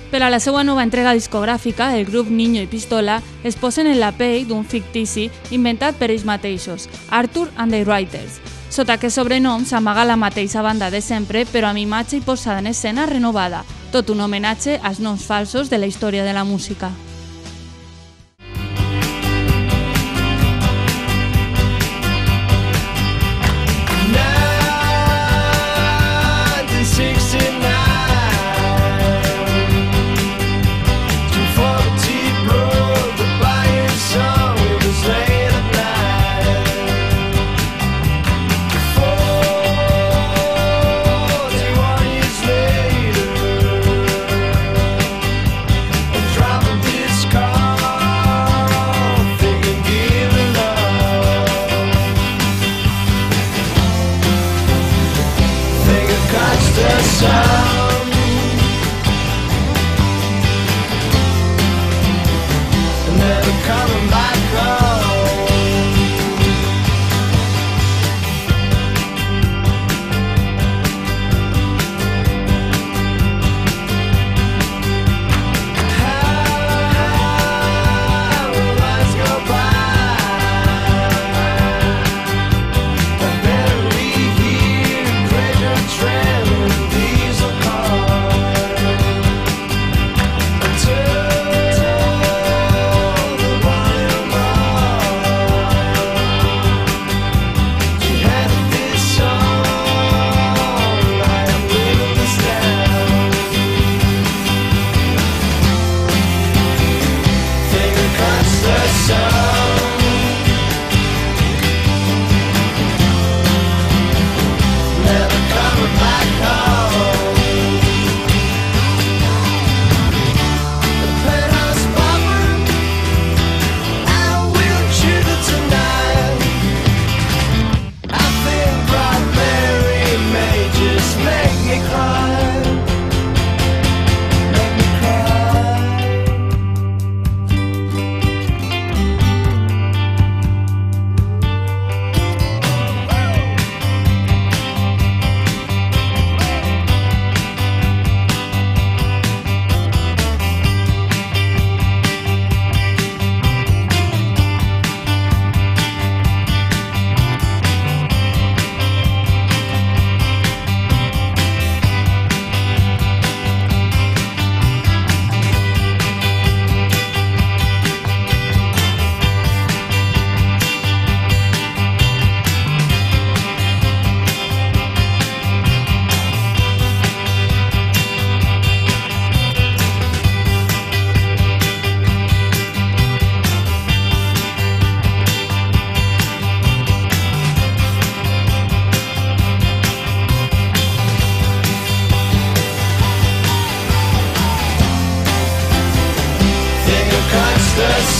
Per a la seva nova entrega discogràfica, el grup Niño i Pistola es posen en la pell d'un fictici inventat per ells mateixos, Arthur and the Writers. Sota aquest sobrenom s'amaga la mateixa banda de sempre, però amb imatge i posada en escena renovada, tot un homenatge als noms falsos de la història de la música.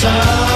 sun.